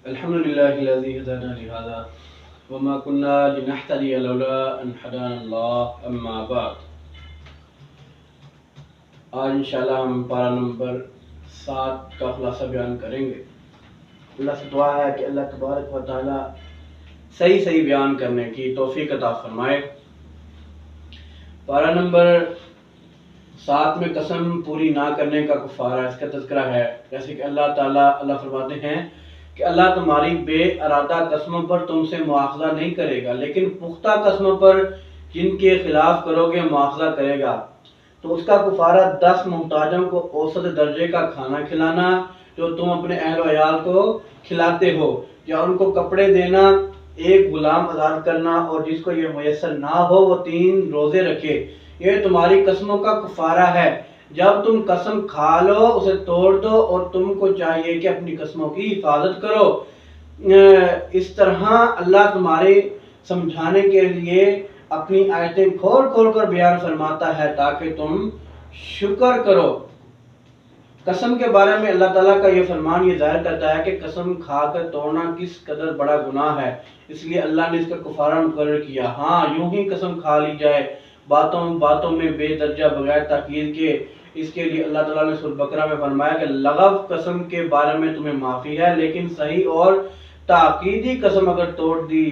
الحمد لله الذي هدانا لهذا وما كنا لنهتدي لولا ان هدانا الله اما بعد۔ آج انشاءاللہ ہم پارہ نمبر 7 کا خلاصہ بیان کریں گے۔ اللہ سے دعا ہے کہ اللہ تبارک و تعالی صحیح بیان کرنے کی توفیق عطا فرمائے۔ پارہ نمبر 7 میں قسم پوری نہ کرنے کا کفارہ، اس کا تذکرہ ہے۔ جیسے کہ اللہ فرماتے ہیں کہ اللہ تمہاری بے ارادہ قسموں پر تم سے مواخذہ نہیں کرے گا، لیکن پختہ قسموں پر جن کے خلاف کرو گے مواخذہ کرے گا۔ تو اس کا کفارہ 10 محتاجوں کو اوسط درجے کا کھانا کھلانا جو تم اپنے اہل و عیال کو کھلاتے ہو، یا ان کو کپڑے دینا، ایک غلام آزاد کرنا، اور جس کو یہ میسر نہ ہو وہ 3 روزے رکھے۔ یہ تمہاری قسموں کا کفارہ ہے۔ جب تم قسم کھا لو اسے توڑ دو، اور تم کو چاہیے کہ اپنی قسموں کی حفاظت کرو۔ اس طرح اللہ تمہارے سمجھانے کے لیے اپنی آیتیں کھول کر بیان فرماتا ہے تاکہ تم شکر کرو۔ قسم کے بارے میں اللہ تعالیٰ کا یہ فرمان یہ ظاہر کرتا ہے کہ قسم کھا کر توڑنا کس قدر بڑا گناہ ہے، اس لیے اللہ نے اس کا کفارہ مقرر کیا۔ ہاں، یوں ہی قسم کھا لی جائے باتوں میں بے درجہ بغیر تاکید کے، اس کے لیے اللہ تعالیٰ نے سورۃ بقرہ میں فرمایا کہ لغو قسم کے بارے میں تمہیں معافی ہے، لیکن صحیح اور تاکیدی قسم اگر توڑ دی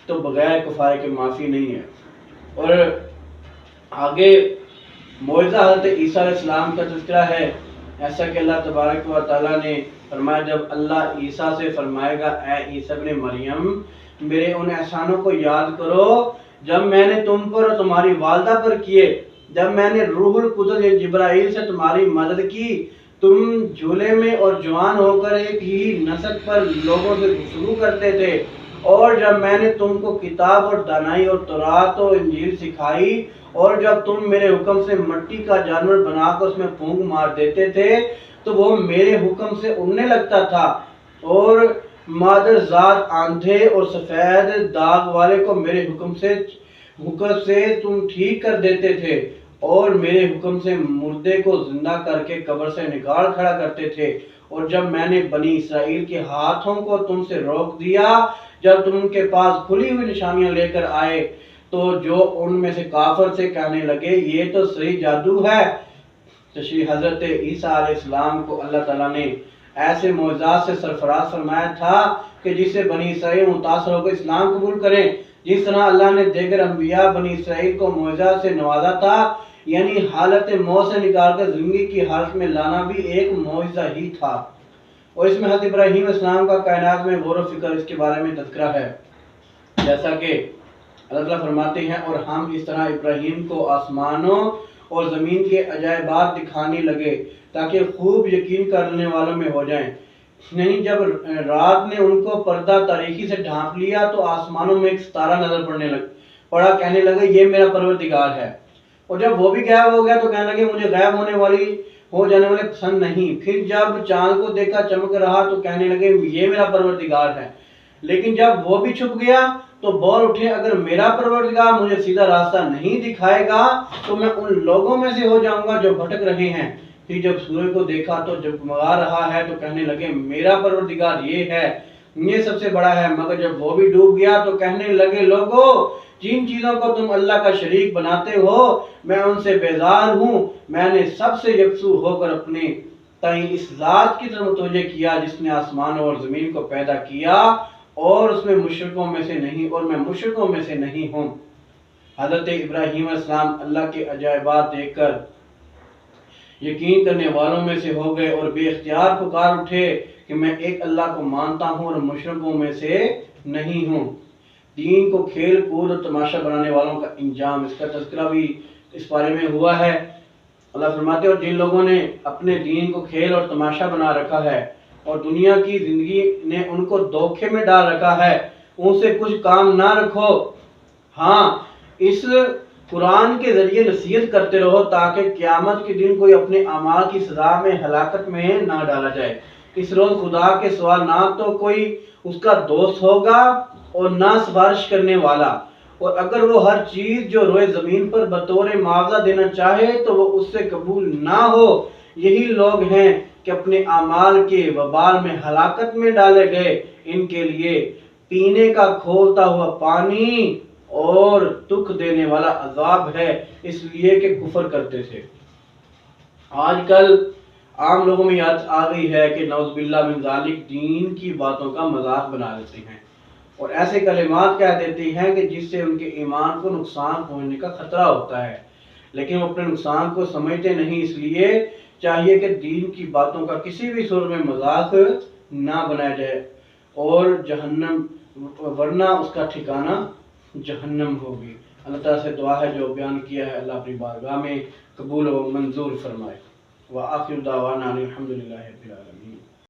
تو بغیر کفارے کے معافی نہیں ہے۔ اور آگے معجزہ حضرت عیسیٰ علیہ السلام کا تذکرہ ہے، ایسا کہ اللہ تبارک و تعالیٰ نے فرمایا جب اللہ عیسیٰ سے فرمائے گا اے عیسیٰ ابن مریم میرے ان احسانوں کو یاد کرو جب میں نے تم پر اور تمہاری والدہ پر کیے، جب میں نے روح القدس جبرائیل سے تمہاری مدد کی، تم جھولے میں اور جوان ہو کر ایک ہی نسق پر لوگوں سے گفتگو کرتے تھے، اور جب میں نے تم کو کتاب اور دانائی اور تورات اور انجیل سکھائی، اور جب تم میرے حکم سے مٹی کا جانور بنا کر اس میں پھونک مار دیتے تھے تو وہ میرے حکم سے اڑنے لگتا تھا، اور مادر ذات آندھے اور سفید داغ والے کو میرے حکم سے تم ٹھیک کر دیتے تھے، اور میرے حکم سے مردے کو زندہ کر کے قبر سے نکال کھڑا کرتے تھے، اور جب میں نے بنی اسرائیل کے ہاتھوں کو تم سے روک دیا جب تم ان کے پاس کھلی ہوئی نشانیاں لے کر آئے، تو جو ان میں سے کافر سے کہنے لگے یہ تو صحیح جادو ہے۔ تشریح حضرت عیسیٰ علیہ السلام کو اللہ تعالیٰ نے ایسے معجزات سے سرفراز فرمایا تھا کہ جس سے بنی اسرائیل متاثر ہو کر اسلام قبول کریں، جس طرح اللہ نے دیگر انبیاء بنی اسرائیل کو معجزات سے نوازا تھا، یعنی حالت موت سے نکال کر زندگی کی حالت میں لانا بھی ایک معجزہ ہی تھا۔ اور اس میں حضرت ابراہیم علیہ السلام کا کائنات میں غور و فکر اس کے بارے میں تذکرہ ہے، جیسا کہ اللہ تعالیٰ فرماتے ہیں اور ہم اس طرح ابراہیم کو آسمانوں اور زمین کے عجائبات دکھانے لگے تاکہ خوب یقین کرنے والوں میں ہو جائیں۔ یعنی جب رات نے ان کو پردہ تاریکی سے ڈھانپ لیا تو آسمانوں میں ایک ستارہ نظر پڑا، کہنے لگے یہ میرا پروردگار ہے، اور جب وہ بھی غائب ہو گیا تو کہنے لگے مجھے غائب ہو جانے والے پسند نہیں۔ پھر جب چاند کو دیکھا چمک رہا تو کہنے لگے یہ میرا پروردگار ہے، لیکن جب وہ بھی چھپ گیا تو بول اٹھے اگر میرا پروردگار مجھے سیدھا راستہ نہیں دکھائے گا تو میں ان لوگوں میں سے ہو جاؤں گا جو بھٹک رہے ہیں۔ پھر جب سورج کو دیکھا تو جگمگا رہا ہے تو کہنے لگے میرا پروردگار یہ ہے، یہ سب سے بڑا ہے، مگر جب وہ بھی ڈوب گیا تو کہنے لگے لوگو جن چیزوں کو تم اللہ کا شریک بناتے ہو میں ان سے بیزار ہوں، میں نے سب سے یکسو ہو کر اپنے تئیں اس ذات کی طرف متوجہ کیا جس نے آسمانوں اور زمین کو پیدا کیا، اور اس میں مشرکوں میں سے نہیں، اور میں مشرکوں میں سے نہیں ہوں۔ حضرت ابراہیم علیہ السلام اللہ کے عجائبات دیکھ کر یقین کرنے والوں میں سے ہو گئے اور بے اختیار پکار اٹھے کہ میں ایک اللہ کو مانتا ہوں اور مشرکوں میں سے نہیں ہوں۔ دین کو کھیل کود اور تماشا بنانے والوں کا انجام، اس کا تذکرہ بھی اس بارے میں ہوا ہے۔ اللہ فرماتے ہیں اور جن لوگوں نے اپنے دین کو کھیل اور تماشا بنا رکھا ہے اور دنیا کی زندگی نے ان کو دھوکے میں ڈال رکھا ہے، ان سے کچھ کام نہ رکھو۔ ہاں، اس قرآن کے ذریعے نصیحت کرتے رہو تاکہ قیامت کے دن کوئی اپنے اعمال کی سزا میں ہلاکت میں نہ ڈالا جائے۔ اس روز خدا کے سوا نہ تو کوئی اس کا دوست ہوگا اور نہ سفارش کرنے والا، اور اگر وہ ہر چیز جو روئے زمین پر بطور معاوضہ دینا چاہے تو وہ اس سے قبول نہ ہو۔ یہی لوگ ہیں کہ اپنے اعمال کے وبال میں ہلاکت میں ڈالے گئے، ان کے لیے پینے کا کھولتا ہوا پانی اور دکھ دینے والا عذاب ہے، اس لیے کہ کفر کرتے تھے۔ آج کل عام لوگوں میں یاد آ گئی ہے کہ نعوذ باللہ من ذالک دین کی باتوں کا مذاق بنا دیتے ہیں اور ایسے کلمات کہہ دیتے ہیں کہ جس سے ان کے ایمان کو نقصان پہنچنے کا خطرہ ہوتا ہے، لیکن وہ اپنے نقصان کو سمجھتے نہیں۔ اس لیے چاہیے کہ دین کی باتوں کا کسی بھی صورت میں مذاق نہ بنایا جائے اور جہنم، ورنہ اس کا ٹھکانہ جہنم ہوگی۔ اللہ تعالیٰ سے دعا ہے جو بیان کیا ہے اللہ اپنی بارگاہ میں قبول و منظور فرمائے۔ وآخر دعوانا الحمدللہ رب العالمین۔